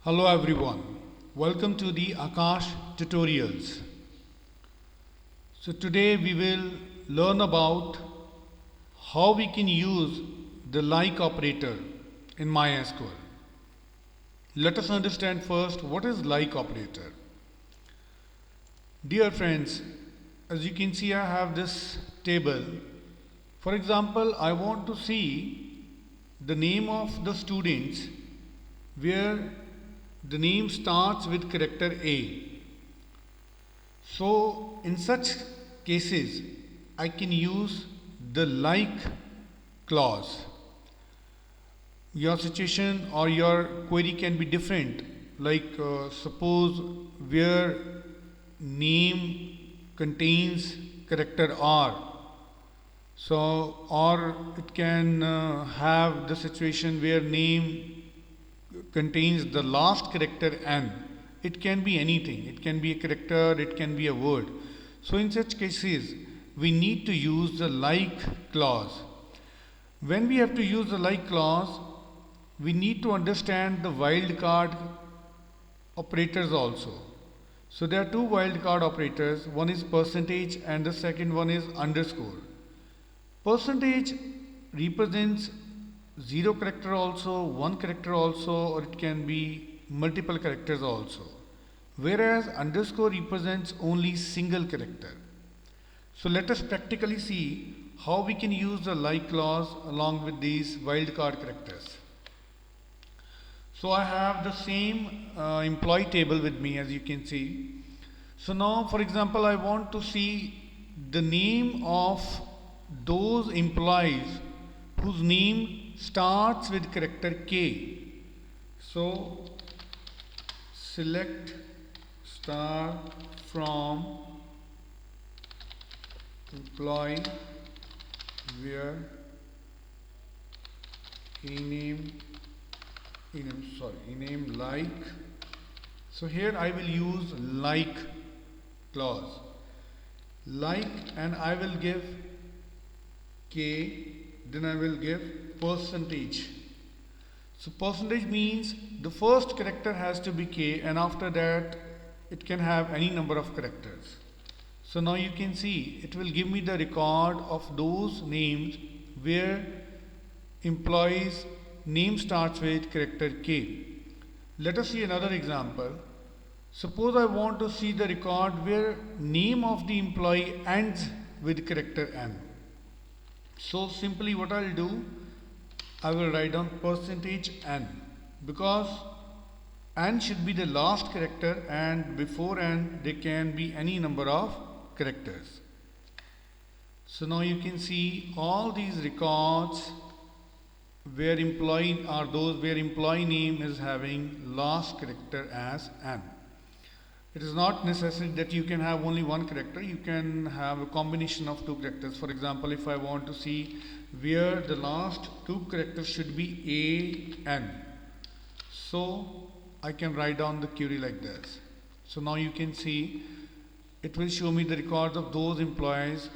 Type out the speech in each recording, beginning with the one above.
Hello everyone, welcome to the Akash tutorials. So today we will learn about how we can use the like operator in MySQL. Let us understand first what is like operator. Dear friends, as you can see I have this table. For example, I want to see the name of the students where the name starts with character A. So in such cases I can use the like clause. Your situation or your query can be different, like suppose where name contains character R. So or it can have the situation where name contains the last character N. It can be anything. It can be a character, it can be a word. So in such cases, we need to use the like clause. When we have to use the like clause, we need to understand the wildcard operators also. So there are two wildcard operators. One is percentage and the second one is underscore. Percentage represents 0 character also, 1 character also, or it can be multiple characters also. Whereas underscore represents only single character. So let us practically see how we can use the like clause along with these wildcard characters. So I have the same employee table with me, as you can see. So now for example I want to see the name of those employees whose name starts with character K. So select star from employee where ename like. So here I will use like clause, like, and I will give K, then I will give percentage. So percentage means the first character has to be K, and after that it can have any number of characters. So now you can see it will give me the record of those names where employees name starts with character K. Let us see another example. Suppose I want to see the record where name of the employee ends with character N. So simply what I'll do, I will write down percentage N, because N should be the last character and before N there can be any number of characters. So now you can see all these records where employee are those where employee name is having last character as N. It is not necessary that you can have only one character. You can have a combination of two characters. For example, if I want to see where the last two characters should be A, N. So I can write down the query like this. So now you can see it will show me the records of those employees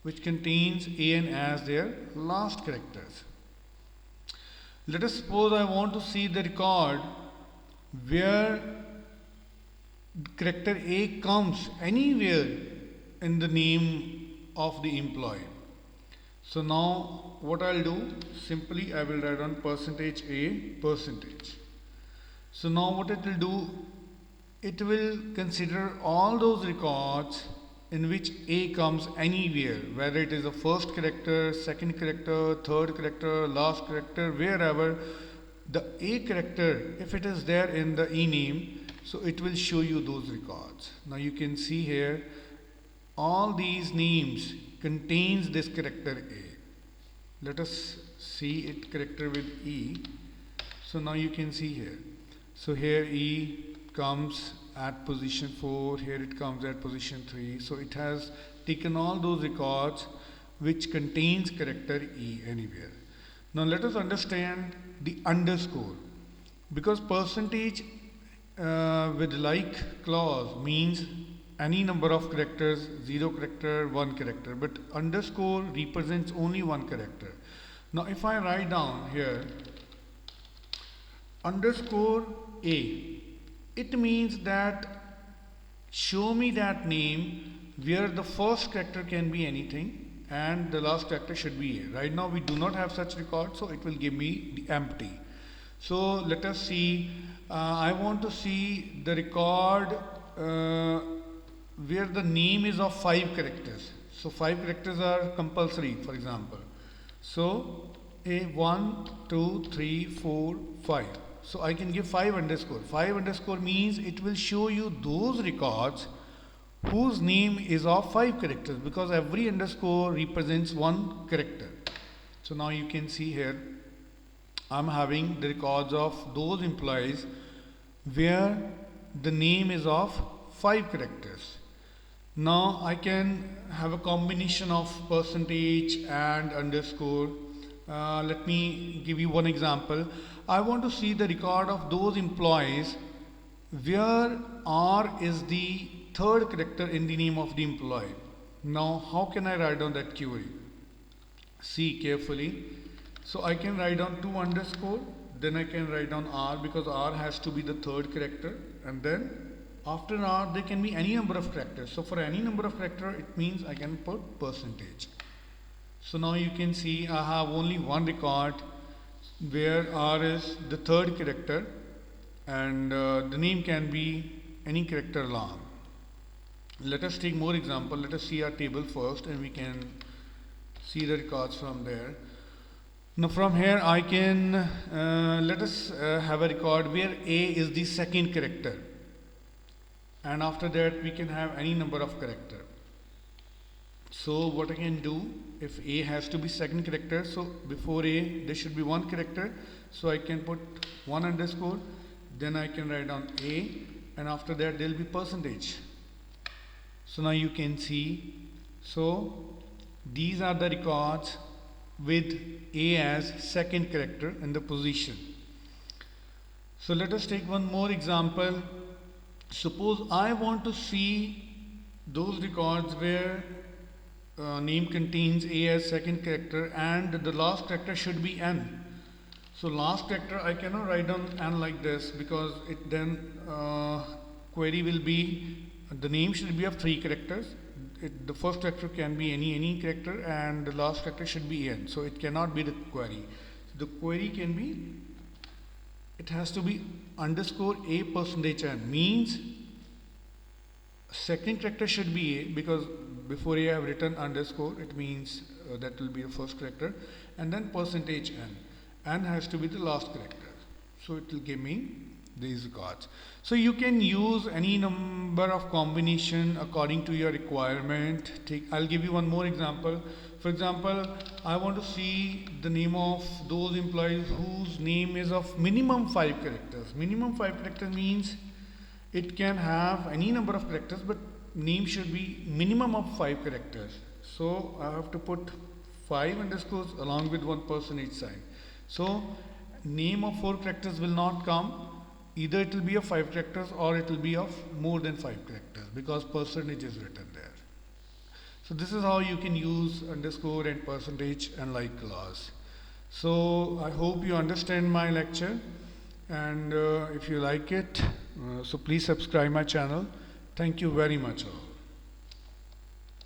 which contains A N as their last characters. Let us suppose I want to see the record where character A comes anywhere in the name of the employee. So now what I'll do, simply I will write on percentage A percentage. So now what it will do, it will consider all those records in which A comes anywhere, whether it is the first character, second character, third character, last character, wherever the A character, if it is there in the ename, so it will show you those records. Now you can see here all these names contains this character A. Let us see it character with E. So now you can see here. So here E comes at position 4, here it comes at position 3. So it has taken all those records which contains character E anywhere. Now let us understand the underscore, because percentage with like clause means any number of characters, 0 character, 1 character, but underscore represents only one character. Now if I write down here underscore A. It means that show me that name where the first character can be anything and the last character should be A. Right now we do not have such record, so it will give me the empty. So let us see. I want to see the record where the name is of 5 characters. So 5 characters are compulsory, for example. So A 1, 2, 3, 4, 5. So I can give 5 underscore. 5 underscore means it will show you those records whose name is of 5 characters, because every underscore represents 1 character. So now you can see here I'm having the records of those employees where the name is of 5 characters. Now I can have a combination of percentage and underscore. Let me give you one example. I want to see the record of those employees where R is the third character in the name of the employee. Now how can I write down that query? See carefully. So I can write down 2 underscore, then I can write down R because R has to be the third character, and then after R there can be any number of characters. So for any number of character it means I can put percentage. So now you can see I have only one record where R is the third character and the name can be any character long. Let us take more example. Let us see our table first and we can see the records from there. Now from here I can let us have a record where A is the second character, and after that we can have any number of character. So what I can do, if A has to be second character, so before A there should be 1 character, so I can put 1 underscore, then I can write down A, and after that there will be percentage. So now you can see, so these are the records with A as second character in the position. So let us take one more example. Suppose I want to see those records where name contains A as second character and the last character should be N. So last character I cannot write down N like this because it then query will be, the name should be of 3 characters. The first character can be any character and the last character should be N. So it cannot be the query. The query can be, it has to be underscore A percentage N, means second character should be A because before A I have written underscore, it means that will be the first character, and then percentage N. N has to be the last character. So it will give me these records. So you can use any number of combination according to your requirement. I'll give you one more example. For example, I want to see the name of those employees whose name is of minimum 5 characters. Minimum 5 characters means it can have any number of characters, but name should be minimum of 5 characters. So I have to put 5 underscores along with 1 percentage sign. So name of 4 characters will not come. Either it will be of 5 characters or it will be of more than 5 characters because percentage is written there. So this is how you can use underscore and percentage and like clause. So I hope you understand my lecture, and if you like it, so please subscribe my channel. Thank you very much all.